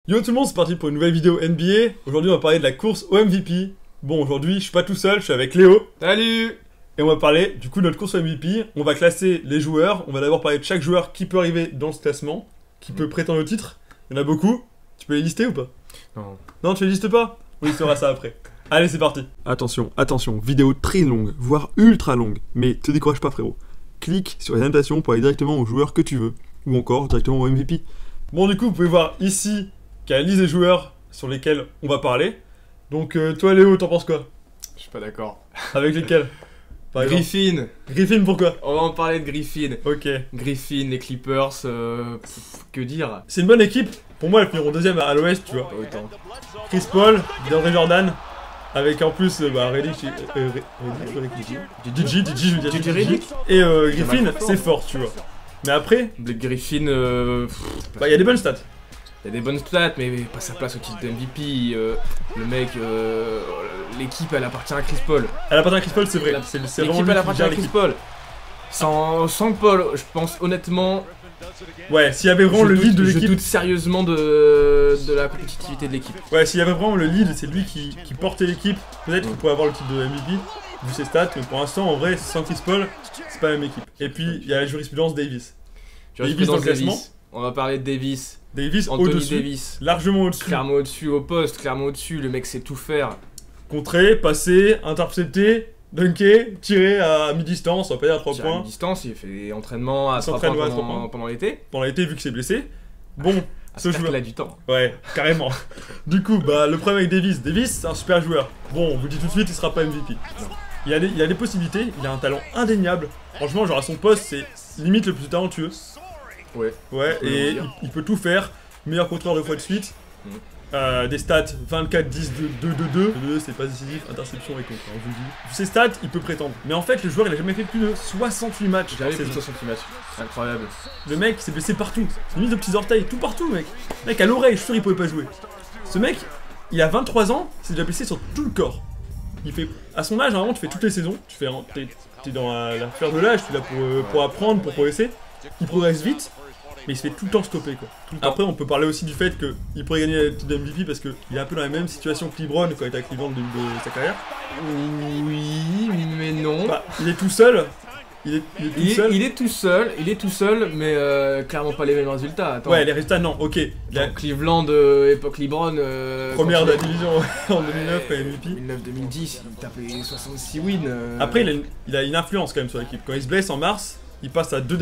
Yo tout le monde, c'est parti pour une nouvelle vidéo NBA. Aujourd'hui on va parler de la course au MVP. Bon, aujourd'hui je suis pas tout seul, je suis avec Léo. Salut. Et on va parler du coup de notre course au MVP. On va classer les joueurs. On va d'abord parler de chaque joueur qui peut arriver dans ce classement, qui peut prétendre au titre. Il y en a beaucoup. Tu peux les lister ou pas? Non. Non, tu les listes pas? Oui, tu sauras ça après. Allez, c'est parti. Attention, attention, vidéo très longue, voire ultra longue. Mais te décourage pas frérot. Clique sur les annotations pour aller directement aux joueurs que tu veux. Ou encore directement au MVP. Bon, du coup, vous pouvez voir ici qu'il y a la liste des joueurs sur lesquels on va parler. Donc, toi Léo, t'en penses quoi? Je suis pas d'accord. Avec lesquels? Par exemple Griffin. Griffin, pourquoi? On va en parler de Griffin. Ok. Griffin, les Clippers, que dire? C'est une bonne équipe. Pour moi, ils finiront deuxième à l'ouest, tu vois. Pas autant. Chris Paul, DeAndre Jordan. Avec en plus, Redick, Gigi, je veux dire Gigi Gigi. Redick. Et Griffin, c'est fort, tu vois. Mais après, Blake Griffin, bah il y a des bonnes stats. il y a des bonnes stats, mais pas sa place au titre de MVP. Le mec, l'équipe elle appartient à Chris Paul. Elle appartient à Chris Paul, c'est vrai. C'est vraiment L'équipe lui elle qui appartient à gère Chris l'équipe. Paul. Sans Paul, je pense honnêtement. Ouais, s'il y avait vraiment le lead de Je l'équipe. doute sérieusement de la compétitivité de l'équipe. Ouais, s'il y avait vraiment le lead, c'est lui qui portait l'équipe. Peut-être qu'il pourrait avoir le titre de MVP, vu ses stats, mais pour l'instant, en vrai, sans Chris Paul, c'est pas la même équipe. Et puis, il y a la jurisprudence Davis. Davis dans le classement. On va parler de Davis. Davis Anthony au-dessus, Davis. largement au-dessus. Clairement au-dessus au poste, clairement au-dessus, le mec sait tout faire. Contrer, passer, intercepter, dunker, tirer à mi-distance, on va pas dire à 3 Tire à points. distance, il fait des entraînements à Il 3 s'entraîne, points ouais, à 3 points. pendant l'été. Pendant l'été, vu que c'est blessé. Bon, ce J'espère joueur. qu'il a du temps. Ouais, carrément. Du coup, bah, le problème avec Davis, c'est un super joueur. Bon, on vous dit tout de suite, il sera pas MVP. Non. Il a des possibilités, il a un talent indéniable. Franchement, genre à son poste, c'est limite le plus talentueux. Ouais. Ouais, On peut et le dire. il peut tout faire. Meilleur contreur 2 fois de suite. Des stats 24, 10, 2, 2, 2. 2, c'est pas décisif, interception et contre. On vous le dit. Ses stats, il peut prétendre. Mais en fait, le joueur, il a jamais fait plus de 68 matchs. J'avais par plus de saison. 60 matchs. Incroyable. Le mec s'est blessé partout. C'est limite aux petits orteils, tout partout, mec. Mec, à l'oreille, je suis sûr, il pouvait pas jouer. Ce mec, il a 23 ans, il s'est déjà blessé sur tout le corps. Il fait. À son âge, normalement, tu fais toutes les saisons. Tu fais. T'es dans la fleur de l'âge, tu es là pour apprendre, pour progresser. Il progresse vite, mais il se fait tout le temps stopper, quoi. Tout le temps. Après, on peut parler aussi du fait qu'il pourrait gagner le titre de MVP parce qu'il est un peu dans la même situation que LeBron quand il était à Cleveland au début de sa carrière. Oui, mais non. Bah, il est tout seul. Il est tout seul. Il est tout seul, mais clairement pas les mêmes résultats. Attends. Ouais, les résultats, non, ok. Il a Genre Cleveland, époque LeBron. première quand de la il- division en 2009 et MVP. 2009-2010, il tapait 66 wins. Après, il a une influence quand même sur l'équipe. Quand il se blesse en mars, il passe à 2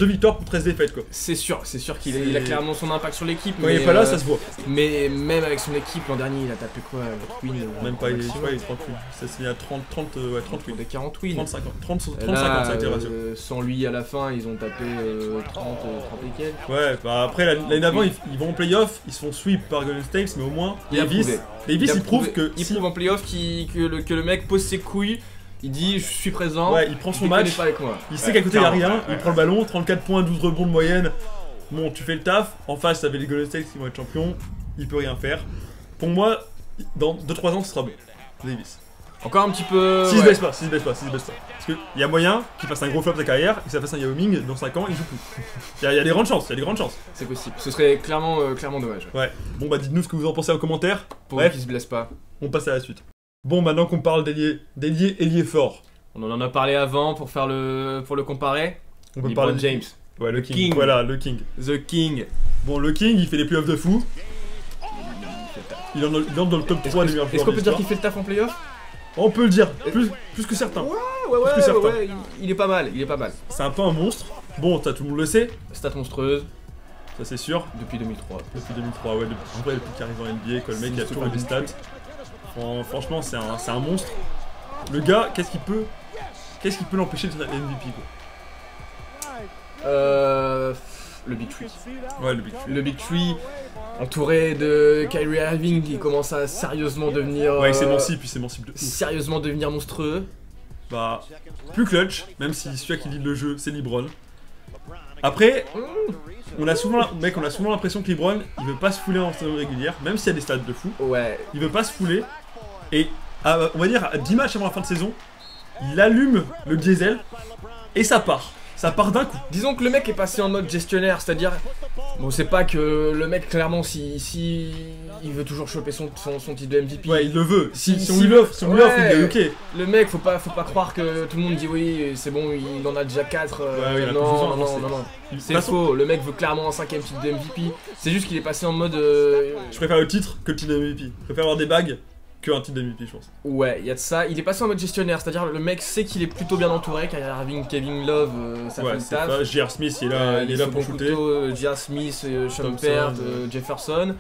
victoires pour 13 défaites, quoi. C'est sûr qu'il a clairement son impact sur l'équipe. Quand il est pas là, ça se voit. Mais même avec son équipe, l'an dernier, il a tapé quoi 8 wins Même pas, il est maximum. 30 wins. Ça s'est mis à 30 wins. Des 40 wins. 30, 50, 30, 30, Et 50, là, ça a été le ratio. sans lui à la fin, ils ont tapé 30 et quelques. Ouais, bah après l'année d'avant, ils vont en playoff, ils se font sweep par Golden State, mais au moins, Il a Davis, prouvé. il prouve que. Il si- prouve en playoff que le mec pose ses couilles, il dit je suis présent. Ouais, il prend son déconnez match, pas avec moi. il sait qu'à côté il y a clairement. rien, il prend le ballon, 34 points, 12 rebonds de moyenne. Bon, tu fais le taf, en face, t'avais les Golden State qui vont être champions, il peut rien faire. Pour moi, dans 2-3 ans, ce sera bon. Davis. Encore un petit peu. S'il se ouais. baisse pas, s'il se baisse pas. Parce qu'il y a moyen qu'il fasse un gros flop de sa carrière et que ça fasse un Yao Ming dans 5 ans, il joue plus. Il y a des grandes chances, C'est possible. Ce serait clairement dommage. Ouais. Bon bah dites-nous ce que vous en pensez en commentaire. Pour Bref. qu'il se blesse pas. On passe à la suite. Bon, maintenant qu'on parle d'ailier ailier fort, On en a parlé avant pour le comparer. on peut LeBron parler de James. Ouais, le King. King. Voilà, le King. The King. Bon, le King, il fait les playoffs de fou. Il entre dans le top 3 des meilleurs Est-ce joueurs qu'on de peut dire l'histoire. qu'il fait le taf en playoff? On peut le dire, plus que certains. Ouais, que certains. il est pas mal, C'est un peu un monstre. Bon, ça tout le monde le sait, Stat monstrueuse ça c'est sûr. depuis 2003. Depuis 2003, ouais, en vrai, depuis qu'il arrive en NBA, quoi, le mec il a toujours eu des stats. Franchement, c'est un monstre. Le gars, qu'est-ce qui peut l'empêcher de faire MVP, quoi? Le Big Tree. Ouais, le Big Three. Le Big Tree, entouré de Kyrie Irving, qui commence à sérieusement devenir. Ouais, il s'émancipe de ouf. Sérieusement devenir monstrueux. Bah, plus clutch, même si celui qui lead le jeu, c'est LeBron. Après, on a souvent l'impression que LeBron, il veut pas se fouler en saison régulière, même s'il y a des stats de fou. Ouais. Il veut pas se fouler. Et on va dire à 10 matchs avant la fin de saison, il allume le diesel et ça part. Ça part d'un coup. Disons que le mec est passé en mode gestionnaire, c'est-à-dire Bon, c'est pas que le mec, clairement, si il veut toujours choper son titre de MVP. Ouais, il le veut. Si on si- lui l'offre, il dit ok. Le mec, faut pas croire que tout le monde dit oui, c'est bon, il en a déjà 4. Ouais, il a plus besoin, non. C'est façon- faux, le mec veut clairement un 5ème titre de MVP. C'est juste qu'il est passé en mode. Je préfère le titre que le titre de MVP. Je préfère avoir des bagues que un titre de MVP, je pense. Ouais, il y a de ça. Il est passé en mode gestionnaire, c'est-à-dire le mec sait qu'il est plutôt bien entouré, Kyrie Irving, Kevin Love, ça fait Ouais, le c'est taf. pas. J.R. Smith, il est là pour shooter. J.R. Smith, Sean Thompson, Peart, Jefferson.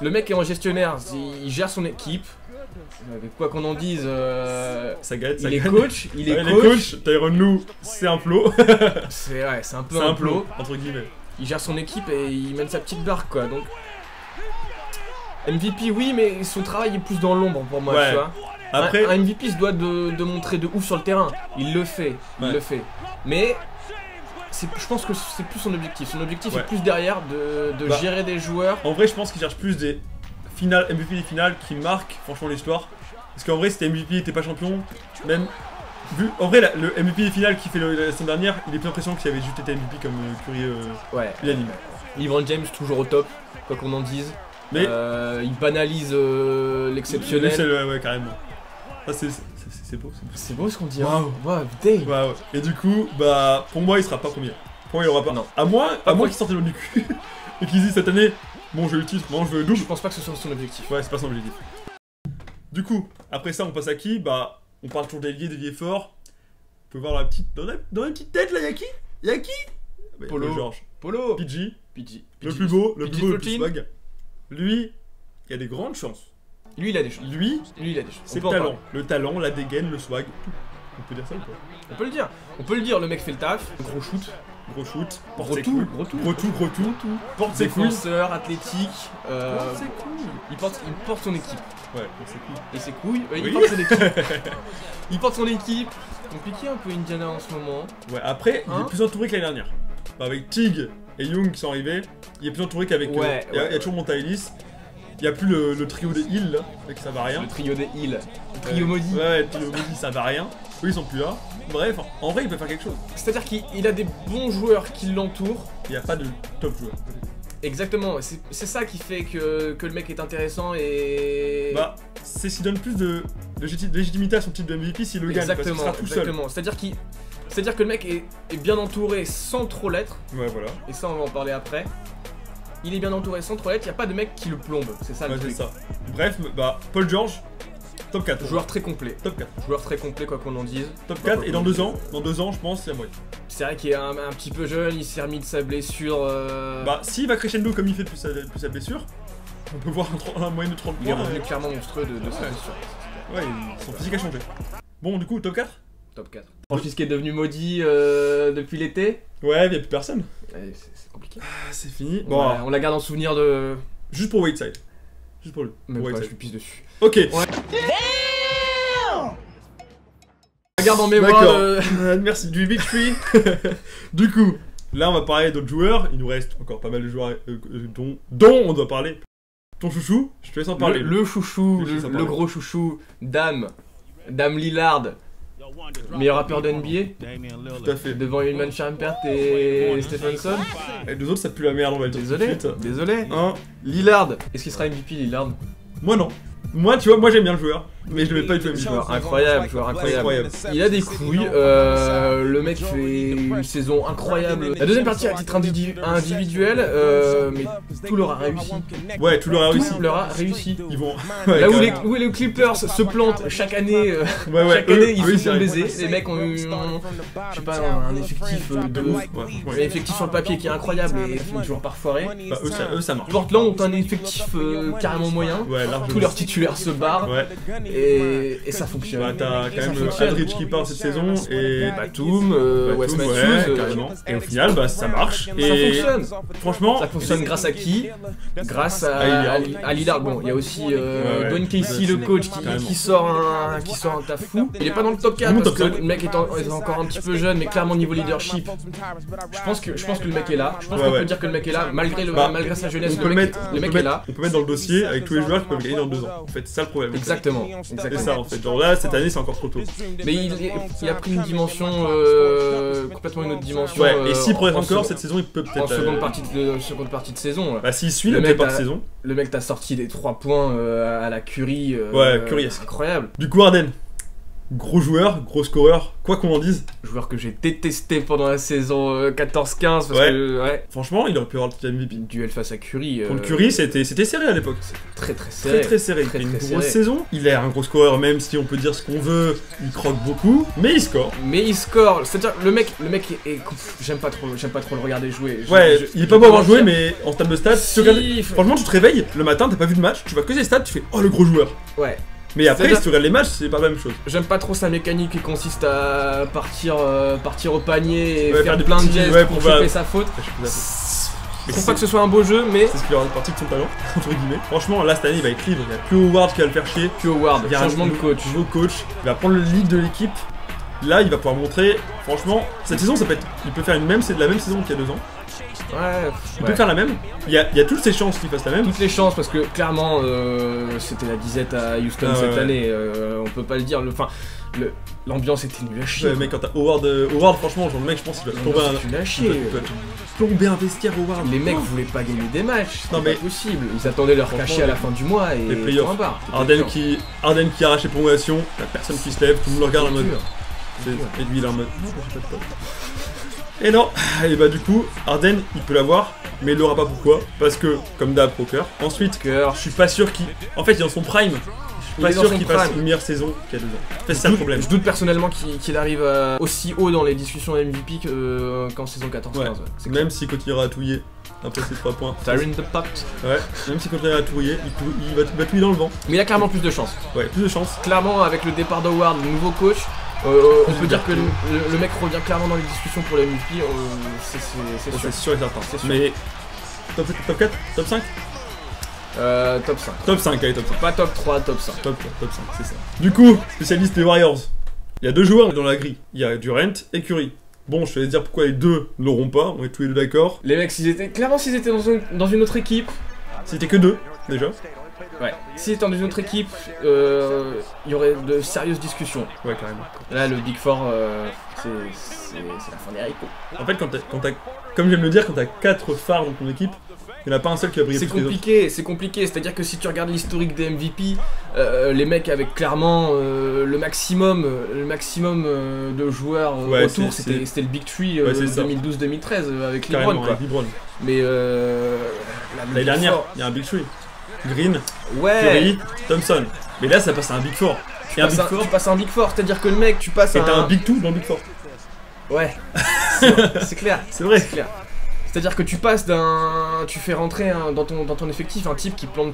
Le mec est en gestionnaire, il gère son équipe. Quoi qu'on en dise, Ça gagne, ça il est gagne. coach, il est Ouais, les coach. coachs, Tyronn Lue, c'est un plot. C'est un peu C'est un un plot, plot. entre guillemets. Il gère son équipe et il mène sa petite barque quoi. Donc MVP oui, mais son travail est plus dans l'ombre pour moi, Ouais. tu vois. Après, Un MVP se doit de montrer de ouf sur le terrain. Il le fait, Ouais. Mais je pense que c'est plus son objectif. Son objectif Ouais. est plus derrière de Bah. gérer des joueurs. en vrai, je pense qu'il cherche plus des finales, MVP des finales qui marquent franchement l'histoire. Parce qu'en vrai, si MVP n'était pas champion, même. En vrai, le MVP des finales qu'il fait la semaine dernière, il est plus impressionnant qu'il avait juste été MVP comme Curry Ouais. unanime. LeBron James toujours au top, quoi qu'on en dise. Mais. Il banalise l'exceptionnel. Ouais, carrément. Ah, c'est beau, c'est beau. C'est beau ce qu'on dit. Waouh. Wow, damn. Waouh. Et du coup, bah, pour moi, il sera pas premier. Pour moi, il aura pas. Non. À moins premier. qu'il sorte le du cul et qu'il dise cette année, bon, je veux le titre, non, je veux le double. Je pense pas que ce soit son objectif. Ouais, c'est pas son objectif. Du coup, après ça, on passe à qui? Bah, on parle toujours d'ailier fort. On peut voir la petite. Dans la petite tête là, y'a qui? Bah, Polo. George. Polo. PG. PG. Le plus beau, le PG plus beau, le plus 13. swag. Lui, il a des grandes chances. Lui il a des choses. Lui, Lui il a des choses. c'est On le peut en talent. parler. Le talent, la dégaine, le swag, tout. On peut dire ça ou pas? On peut le dire. On peut le dire, le mec fait le taf. Gros shoot. Gros shoot, porte Gros ses tout, couilles. gros tout. Gros tout. Porte ses couilles. Défenseur, athlétique. Porte ses couilles. Il porte son équipe. Ouais, porte ses couilles. Et ses couilles, Oui. il porte son équipe. Il porte son équipe. Compliqué un peu Indiana en ce moment. Ouais, après, il Hein est plus entouré que l'année dernière. Bah, avec Tig et Young qui sont arrivés, il est plus entouré qu'avec. Ouais, il y a toujours Monta Ellis. Il y a plus le trio des Hills là, mec, ça va rien. Le trio des Hills. Le trio maudit. Ouais, le trio maudit, ça va rien. Eux, ils sont plus là. Bref, en vrai, il peut faire quelque chose. C'est-à-dire qu'il a des bons joueurs qui l'entourent. Il n'y a pas de top joueur. Exactement, c'est ça qui fait que le mec est intéressant et. Bah, c'est ce qui donne plus de légitimité à son titre de MVP s'il le gagne, parce qu'il sera tout exactement. C'est-à-dire que le mec est bien entouré sans trop l'être, seul. Ouais, voilà. et ça on va en parler après. Il est bien entouré sans trop l'être, il n'y a pas de mec qui le plombe, c'est ça le Ouais, c'est truc. ça. Bref, bah, Paul George, top 4. Joueur très complet. Top 4. Joueur très complet quoi qu'on en dise. Top 4, et dans 2 ans, je pense, c'est à moyen. C'est vrai qu'il est un petit peu jeune, il s'est remis de sa blessure. Bah, s'il va crescendo comme il fait depuis sa blessure, on peut voir un moyen de 30 il est points. revenu clairement monstrueux de sa blessure. Ouais, son physique a changé. Bon, du coup, top 4? Top 4. Franchise qui est devenu maudit depuis l'été. Ouais, il y a plus personne. Ouais, c'est compliqué. Ah, c'est fini. Bon, Bon, on la garde en souvenir de. juste pour Whiteside. Juste pour lui. Même Pour pas, je Whiteside. lui pisse dessus. Ok. On la garde en mémoire. D'accord. Merci du victory. Du coup, là on va parler d'autres joueurs. Il nous reste encore pas mal de joueurs dont on doit parler. Ton chouchou, je te laisse en parler. Le chouchou, Je laisse en le parler. gros chouchou, Dame Lillard, meilleur rappeur de NBA, Tout à fait. devant Ilman Shumpert et Stephenson. Et les autres, ça pue la merde, on va le dire tout de suite. Désolé. Hein? Lillard, est-ce qu'il sera MVP Lillard? Moi non. Moi, tu vois, moi j'aime bien le joueur, mais je le mets pas du tout MVP. Joueur incroyable. Incroyable. Il a des couilles, le mec fait une saison incroyable. La deuxième partie à titre individuel, mais tout leur a réussi. Ouais, tu l'auras réussi. Tout leur a réussi. Ils vont. Là où carrément. les Clippers se plantent chaque année, Ouais, chaque eux, année ils oui, se c'est font vrai. baiser. Les mecs ont eu, je sais pas, un effectif de ouf. Ouais, Un ouais. effectif sur le papier qui est incroyable et finit toujours par foirer. Bah, eux, ça marche. Portland ont un effectif carrément moyen. Ouais, largement. Tous leurs titulaires se barrent Ouais. et ça fonctionne. Bah, t'as Et quand ça même fonctionne. Aldridge qui part cette saison et. Batum, Wes Batum, Matthews, ouais, carrément. Et au final, bah, ça marche. ça Et fonctionne. franchement, Ça fonctionne grâce à qui? Grâce À à Lillard. Bon, il y a aussi ouais. Dwayne Casey, le coach, Carrément. qui sort un taf fou. Il est pas dans le top 4 Mon parce top que 5. le mec est encore un petit peu jeune, mais clairement niveau leadership. Je pense que le mec est là. Je pense Ouais, qu'on ouais. peut dire que le mec est là, malgré Bah, sa jeunesse. on peut le mettre est là. on peut mettre dans le dossier avec tous les joueurs qui peuvent gagner dans 2 ans. En fait, c'est ça le problème. Exactement. C'est Exactement. ça en fait. Genre là, cette année, c'est encore trop tôt. Mais il a pris une dimension, complètement une autre dimension. Ouais, et s'il progresse en encore, second- cette saison, il peut en peut-être. seconde partie de saison. Bah, s'il suit Le le mec départ de a- saison. Le mec t'a sorti des 3 points à la Curry. Ouais, Curry-esque. Incroyable. Du coup, Harden, gros joueur, gros scoreur, quoi qu'on en dise. Joueur que j'ai détesté pendant la saison 14-15 parce Ouais. que ouais, Franchement, il aurait pu avoir le petit MVP. duel face à Curry. Contre Curry, c'était serré à l'époque. très serré. Très serré. Très, il fait une très grosse serré. saison. Il est un gros scoreur, même si on peut dire ce qu'on veut. Il croque beaucoup, mais il score. Mais il score, c'est-à-dire le mec j'aime pas trop le regarder jouer. Ouais, il est pas beau à avoir joué, mais mais en termes de stats, si, tu regardes- franchement, tu te réveilles le matin, t'as pas vu de match, tu vois que ses stats, tu fais oh le gros joueur. ouais. Mais après, C'est-à-dire- si tu regardes les matchs, c'est pas la même chose. J'aime pas trop sa mécanique qui consiste à partir au panier et Ouais, faire des plein de petits- gestes ouais, pour pour choper faire- sa faute. Mais Je trouve pas que ce soit un beau jeu, mais c'est ce qui leur fait partie de son talent, entre guillemets. Franchement, là cette année, il va être libre. Il y a plus Howard qui va le faire chier. Puis Howard, Il y a changement un de coach. nouveau coach. Il va prendre le lead de l'équipe. Là, il va pouvoir montrer. Franchement, cette saison, ça peut être. Il peut faire c'est de la même saison qu'il y a 2 ans. Ouais, Il peut faire la même. Il y a toutes ses chances qu'il fasse la même. toutes les chances parce que clairement c'était la disette à Houston Ah, cette ouais. année. On peut pas le dire. L'ambiance était nulle à chier. Ouais, mec, quand t'as Howard, franchement, genre le mec, je pense qu'il va tomber L'ambiance était nulle à chier. il va plomber un vestiaire Howard. Les mecs voulaient pas gagner des matchs, Non, non mais- mais possible. Ils attendaient leur Franchement, cachet à la fin du mois et les playoffs. point barre. Harden qui arrache les prolongations, y'a personne qui se lève, tout le monde le regarde en mode. Dur. Et lui il est en mode. Non, j'ai pas de pote. Et non, et bah du coup, Harden il peut l'avoir, mais il l'aura pas pourquoi. Parce que, comme d'hab, poker. Ensuite, Cœur. je suis pas sûr qu'il. En fait, il est dans son prime. Je Il est suis dans pas sûr son qu'il fasse prime. une meilleure saison qu'il y a 2 ans. En fait, c'est ça le problème. Je doute personnellement qu'il arrive aussi haut dans les discussions MVP qu'en saison 14-15. Ouais. C'est Même s'il continuera à touiller après ses 3 points. Tyron the Pot. Ouais, même s'il continuera à touiller, il va touiller dans le vent. Mais il a clairement plus de chance. Ouais, plus de chance. Clairement, avec le départ d'Howard, le nouveau coach, on peut dire que le mec revient clairement dans les discussions pour le MVP. C'est sûr. C'est sûr et certain. C'est sûr. Mais. Top 4, top 5 Top 5. Top 5, allez, top 5. Pas top 3, top 5. Top 5, c'est ça. Du coup, spécialiste des Warriors. Il y a 2 joueurs dans la grille. Il y a Durant et Curry. Bon, je vais dire pourquoi les deux ne l'auront pas. On est tous les deux d'accord. Les mecs, s'ils étaient dans une autre équipe, C'était que 2, déjà. ouais. S'ils étaient dans une autre équipe, il y aurait de sérieuses discussions. Ouais, carrément. Là, le Big Four, c'est la fin des haricots. En fait, comme j'aime le dire, quand t'as 4 phares dans ton équipe, il n'y en a pas un seul qui va briller C'est plus que les autres. compliqué, c'est compliqué. C'est-à-dire que si tu regardes l'historique des MVP, les mecs avec clairement le maximum de joueurs Ouais, autour, c'est- c'était le Big Three Ouais, c'est ça. 2012-2013 avec Carrément, LeBron quoi. avec LeBron. Mais L'année dernière, il y a un Big 3. Green, ouais. Curry, Thompson. Mais là, ça passe à un Big 4. Et un Big 4, Tu passes à un Big Four, c'est-à-dire que le mec, tu passes et à t'as un Big 2 dans le Big 4. Ouais, c'est clair. C'est vrai. C'est clair. C'est-à-dire que tu fais rentrer dans ton effectif un type qui plante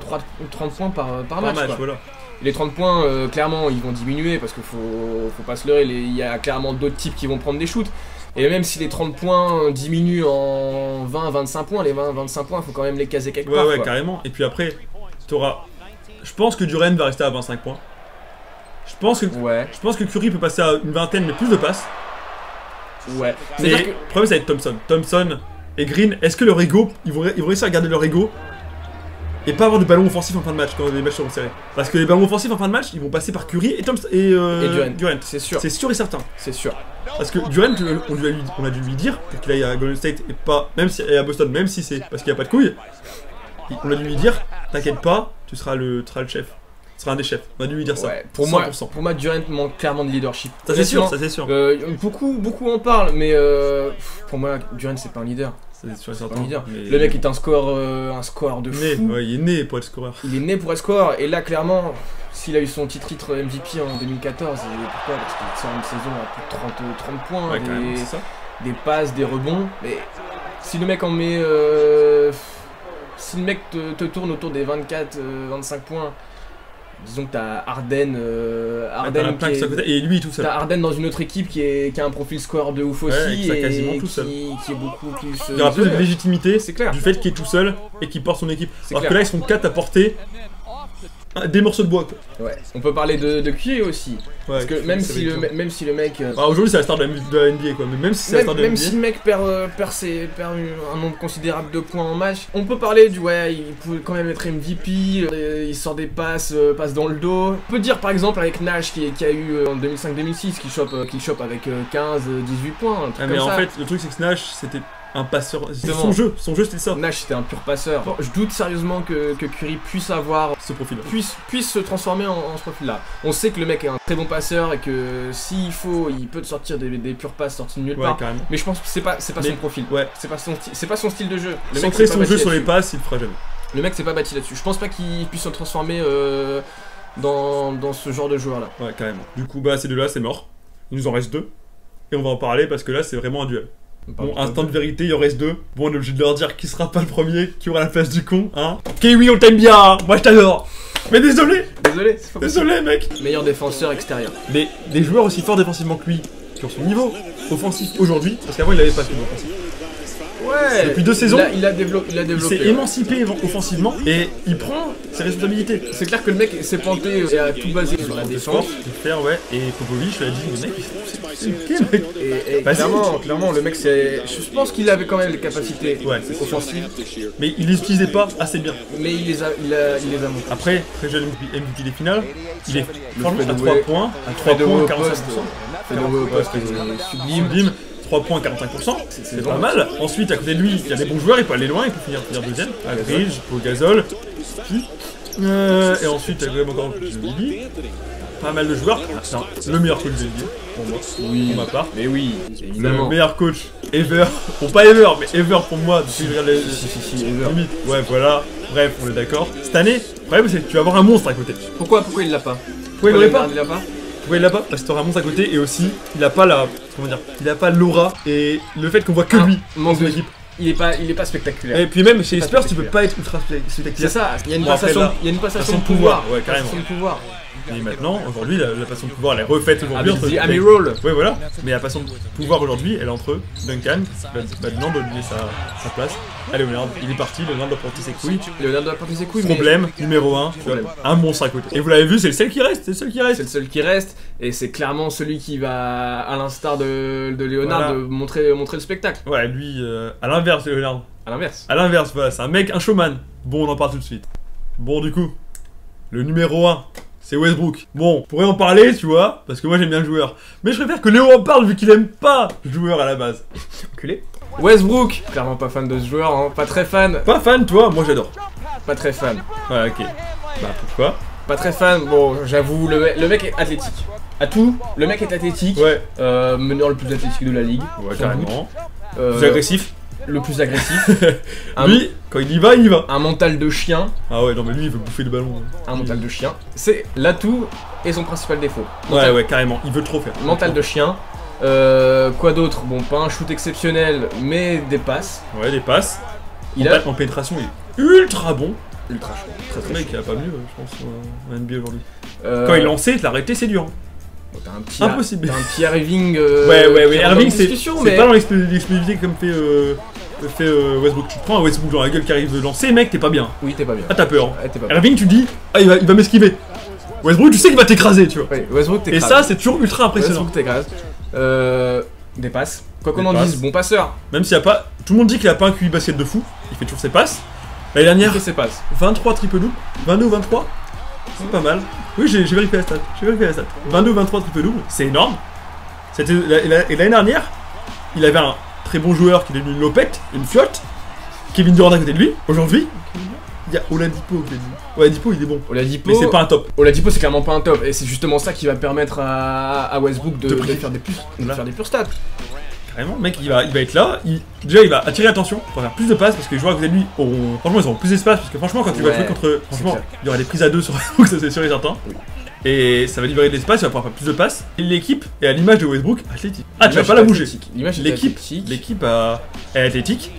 30 points par Par match. match, quoi. voilà. Les 30 points, clairement, ils vont diminuer parce qu'il faut pas se leurrer, il y a clairement d'autres types qui vont prendre des shoots. Et même si les 30 points diminuent en 20-25 points, les 20-25 points, il faut quand même les caser quelque Ouais, part. ouais, quoi. carrément. Et puis après, t'auras. Je pense que Durant va rester à 25 points. Je pense que Curry peut passer à une vingtaine, mais plus de passes. Ouais. Mais C'est-à-dire le problème, ça va être Thompson. Thompson et Green, est-ce que leur ego, ils vont réussir à garder leur ego et pas avoir de ballon offensif en fin de match quand les matchs seront serrés? Parce que les ballons offensifs en fin de match, ils vont passer par Curry et Thompson et Durant. C'est sûr. C'est sûr et certain. C'est sûr. Parce que Durant, on a dû lui dire pour qu'il aille à Golden State et pas, même si et à Boston, même si c'est parce qu'il n'y a pas de couilles, on a dû lui dire, t'inquiète pas, tu seras le chef. Tu seras un des chefs. On a dû lui dire ça. Ouais. Pour 100%. moi, Durant manque clairement de leadership. Ça c'est sûr, Honnêtement, ça c'est sûr. beaucoup en parlent, mais pour moi, Durant c'est pas un leader. C'est sûr et C'est pas certain. un leader. Mais- Le mec est un score de né, fou. ouais, il est né pour être scoreur. Il est né pour être score, et là clairement, s'il a eu son petit titre MVP en 2014, et pourquoi? Parce qu'il sort une saison à plus de 30 points, Ouais, carrément, c'est ça. des passes, des rebonds, mais si le mec en met... si le mec te tourne autour des 24-25 points, disons que t'as Harden, T'en as plein qui sont à côté, et lui tout seul. t'as Harden dans une autre équipe qui a un profil score de ouf Ouais, et aussi, qui soit et quasiment tout seul. qui est beaucoup plus... Il y aura plus de légitimité C'est clair. du fait qu'il est tout seul et qu'il porte son équipe. C'est Alors clair. que là, ils sont 4 à porter des morceaux de bois quoi. Ouais. On peut parler de Curry aussi. Ouais, Parce que même si le mec. Aujourd'hui c'est la star de la NBA quoi, mais même si c'est la star de la Même NBA. si le mec perd un nombre considérable de points en match, on peut parler du ouais, il pouvait quand même être MVP, il sort des passes dans le dos. On peut dire par exemple avec Nash qui a eu en 2005-2006 qui chope avec 15-18 points. Un truc Mais comme en ça. fait, le truc c'est que Nash c'était un passeur. C'était Justement. son jeu c'était ça. Nash c'était un pur passeur. Bon, je doute sérieusement que Curry puisse avoir Ce profil. puisse se transformer en ce profil-là. On sait que le mec est un très bon passeur et que s'il faut, il peut te sortir des pures passes sorties de nulle Ouais, part. carrément. Mais je pense que c'est pas son profil. Ouais. C'est pas son style de jeu. Le mec Centrer s'est pas son bâti jeu sur les là-dessus. passes, il le fera jamais. Le mec s'est pas bâti là-dessus. Je pense pas qu'il puisse se transformer dans ce genre de joueur-là. Ouais, carrément. Du coup, bah, ces deux-là, c'est mort. Il nous en reste deux. Et on va en parler parce que là, c'est vraiment un duel. Bon, instant de vérité, il en reste deux. Bon, on est obligé de leur dire qui sera pas le premier, qui aura la place du con, hein. Kiwi, on t'aime bien, hein. Moi je t'adore. Mais désolé, Désolé, c'est pas possible. désolé, mec. Meilleur défenseur extérieur. Mais des joueurs aussi forts défensivement que lui, qui ont son niveau offensif aujourd'hui, parce qu'avant il avait pas ce niveau offensif. Ouais. Depuis 2 saisons, il a développé. Il s'est émancipé offensivement et il prend ses responsabilités. C'est clair que le mec s'est planté et a tout basé sur la défense. Faire, ouais. Et Popovic, je lui ai dit, mais mec, c'est ok, mec. Et Vas-y. clairement, le mec, je pense qu'il avait quand même les capacités Ouais, c'est sûr. offensives, Mais il les utilisait pas assez bien. mais il les a montrées. Après, très jeune MVP des finales, il est franchement à Fadeaway- 3 points, à 3 Fadeaway points, au 45%. poste, Fadeaway au poste, sublime. Sublime, 3 points, 45%, c'est pas mal. Ensuite, à côté de lui, il y a des bons joueurs, il peut aller loin, il peut finir deuxième. Aldridge, Pau Gasol, et ensuite, il y a quand même encore Billy. Pas mal de joueurs. Ah, le meilleur coach de NBA, pour moi, Oui, pour ma part. mais oui, Le évidemment. meilleur coach ever. Bon, pas ever, mais ever pour moi. Depuis que je regarde les Si, ever. limites. Ouais, voilà. Bref, on est d'accord. Cette année, le problème, c'est que tu vas avoir un monstre à côté. Pourquoi il l'a pas? Pourquoi il l'aurait pas? Il l'a pas? Pourquoi il l'a pas? Parce que t'auras un monstre à côté et aussi, il a pas la. Comment dire? Il a pas l'aura et le fait qu'on voit que lui dans Manque son de équipe. Il est pas spectaculaire. Et puis même chez les Pas Spurs, tu peux spectaculaire. pas être ultra C'est spectaculaire. ça, il y a une Bon, après, passation, là, il y a une passation de passation de pouvoir. pouvoir, ouais, carrément. Passation de pouvoir. Et maintenant, aujourd'hui, la passation de pouvoir, elle est refaite aujourd'hui. Avec entre- The Army Roll. Ouais, voilà. Mais la passation de pouvoir aujourd'hui, elle est entre Duncan, Leonard doit lui laisser sa place. Allez, Leonard, il est parti, Leonard doit porter ses couilles. Leonardo a porté ses couilles, mais Problème numéro 1, Problème. un monstre à côté. Et vous l'avez vu, c'est le seul qui reste, c'est le seul qui reste. c'est le seul qui reste, et c'est clairement celui qui va, à l'instar de Léonard, Voilà. de montrer le spectacle. Ouais, lui, à l'inverse de Leonard. À l'inverse. À l'inverse, voilà, c'est un mec, un showman. Bon, on en parle tout de suite. Bon, du coup, le numéro 1, c'est Westbrook. Bon, on pourrait en parler, tu vois, parce que moi j'aime bien le joueur. Mais je préfère que Léo en parle vu qu'il aime pas le joueur à la base. Enculé. Westbrook, clairement pas fan de ce joueur, hein. Pas très fan. Pas fan, toi? Moi j'adore. Pas très fan. Ouais, ok. Bah, pourquoi? Pas très fan, bon, j'avoue, le mec est athlétique. À tout, le mec est athlétique. Ouais. Meneur le plus athlétique de la ligue. Ouais, sans carrément. doute. Plus agressif. Le plus agressif. Un- Lui, quand il y va, il y va. Un mental de chien. Ah ouais, non, mais lui, il veut bouffer le ballon. Un mental de chien. C'est l'atout et son principal défaut. Ouais, ouais, carrément. Il veut trop faire. Mental de chien. Quoi d'autre? Bon, pas un shoot exceptionnel, mais des passes. Ouais, des passes. Il a En pénétration, il est ultra bon. ultra chaud. Très Le très mec, chaud. il a pas mieux, je pense, en NBA aujourd'hui. Euh, Quand il lançait, l'arrêter, c'est dur. bon, t'as un petit Impossible. T'as un petit Irving. Ouais, qui rentre Irving, dans c'est la discussion, c'est mais pas dans l'explosivité comme fait Westbrook. Tu te prends un Westbrook dans la gueule qui arrive de lancer, mec, t'es pas bien. oui, t'es pas bien. Ah, t'as peur. Ouais, t'es pas bien. Irving, tu te dis, ah, il va m'esquiver. Westbrook, tu sais qu'il va t'écraser, tu vois. Ouais, Westbrook Et t'écrases. ça, c'est toujours ultra impressionnant. Westbrook t'écrases. Des passes. Quoi qu'on Des en passes. dise, bon passeur. Même s'il y a pas. Tout le monde dit qu'il a pas un QI basket de fou, il fait toujours ses passes. L'année Il dernière, fait ses passes. 23 triple double, 22 ou 23. C'est pas mal. Oui, j'ai vérifié la stat. 22 23 triple double, c'est énorme. Et l'année dernière, il avait un très bon joueur qui est devenu une lopette, une fiotte. Kevin Durant à côté de lui. Aujourd'hui, il y a Oladipo. Oladipo, il est bon. Oladipo. Mais c'est pas un top. Oladipo, c'est clairement pas un top. Et c'est justement ça qui va permettre à Westbrook de briller. faire des purs, Voilà. faire des purs stats. Carrément, le mec, il va être là. Déjà, il va attirer l'attention pour faire plus de passes parce que les joueurs à côté de lui auront. Franchement, ils auront plus d'espace parce que franchement, quand tu vas Ouais, jouer contre. c'est Franchement, clair. il y aura des prises à deux sur Facebook, ça c'est sûr et certain. Oui. Et ça va libérer de l'espace, il va pouvoir faire plus de passes. Et l'équipe est à l'image de Westbrook, athlétique. Ah, tu vas L'image pas est la bouger. athlétique. L'image est L'équipe athlétique. l'équipe est athlétique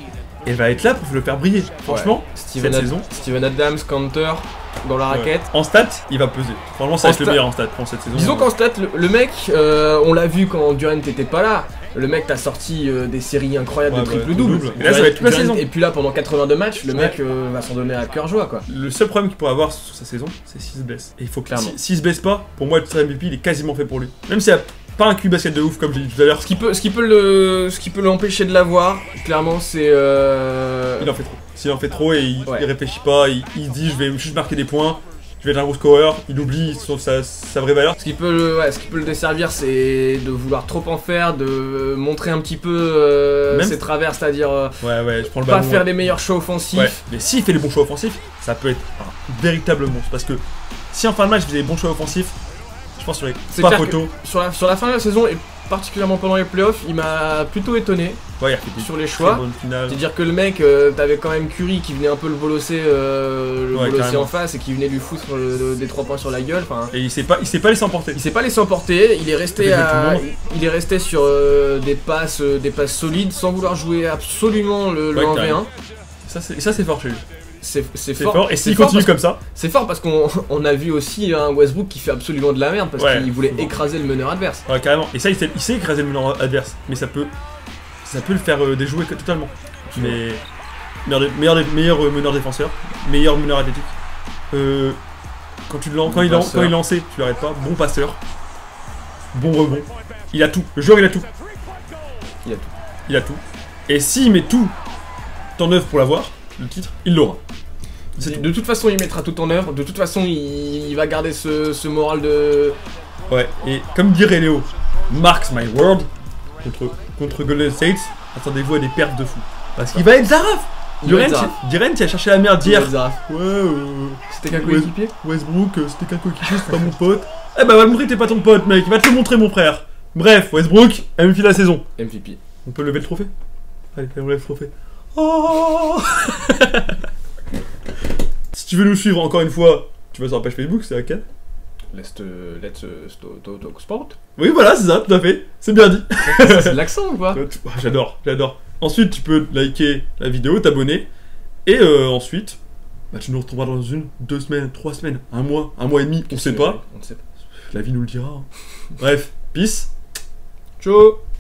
et va être là pour le faire briller. Franchement, Ouais. Steven, cette saison. Steven Adams, Cantor, dans la raquette. En stats, il va peser. Franchement, ça va En être le stats- meilleur en stats pour cette saison. Disons qu'en stat, le mec, on l'a vu quand Durant n'était pas là. Le mec t'a sorti des séries incroyables de triple-double. Et là, ça va être toute la saison. Et puis là, pendant 82 matchs, le mec va s'en donner à cœur joie, quoi. Le seul problème qu'il pourrait avoir sur sa saison, c'est s'il se blesse. Et il faut clairement. S'il se blesse pas, pour moi, le titre MVP, il est quasiment fait pour lui. Même s'il n'y a pas un QI basket de ouf, comme j'ai dit tout à l'heure. Ce qui peut l'empêcher de l'avoir, clairement, c'est. Il en fait trop. S'il en fait trop et il réfléchit pas, il se dit je vais juste marquer des points. Je vais être un gros scorer, il oublie sa vraie valeur. Ce qui peut le desservir, c'est de vouloir trop en faire, de montrer un petit peu ses travers, c'est-à-dire je prends le pas ballon, faire les meilleurs choix offensifs. Ouais. Mais s'il fait les bons choix offensifs, ça peut être un véritable monstre. Parce que si en fin de match il faisait des bons choix offensifs, je pense qu'il serait pas photo. Sur la fin de la saison, et particulièrement pendant les playoffs, il m'a plutôt étonné. Ouais, il a fait sur les choix. C'est-à-dire que le mec, t'avais quand même Curry qui venait un peu le bolosser en face et qui venait lui foutre des 3 points sur la gueule. Et il s'est pas laissé emporter. Il s'est pas laissé emporter, il est resté sur des passes solides sans vouloir jouer absolument le 1v1. Ça c'est fort chez lui. C'est fort. Et s'il continue comme ça, c'est fort parce qu'on a vu aussi un Westbrook qui fait absolument de la merde parce qu'il voulait écraser le meneur adverse. Ouais, carrément. Et ça, il sait écraser le meneur adverse, mais ça peut le faire déjouer totalement. Mais meilleur meneur défenseur, meilleur meneur athlétique. Quand il lançait, tu l'arrêtes pas. Bon passeur, bon rebond. Il a tout. Le joueur, il a tout. Il a tout. Et s'il met tout en œuvre pour l'avoir, le titre, il l'aura. De toute façon, il mettra tout en œuvre. De toute façon, il va garder ce moral de. Ouais. Et comme dirait Léo, marks my word contre Golden State, attendez-vous à des pertes de fou. Parce qu'il va être Zaraf. Durant qui a cherché la merde hier. C'était qu'un coéquipier. Westbrook, c'était qu'un coéquipier, c'est pas mon pote. Eh bah va le montrer que t'es pas ton pote, mec. Il va te le montrer, mon frère. Bref, Westbrook, MVP de la saison. MVP. On peut lever le trophée. Allez, on lève le trophée. Oh. Si tu veux nous suivre encore une fois, tu vas sur la page Facebook, c'est laquelle? Let's talk sport. Oui, voilà, c'est ça, tout à fait. C'est bien dit. C'est de l'accent ou quoi? J'adore. Ensuite, tu peux liker la vidéo, t'abonner. Et ensuite, tu nous retrouveras dans 1, 2 semaines, 3 semaines, 1 mois, 1 mois et demi, on sait pas. La vie nous le dira. Bref, peace. Ciao.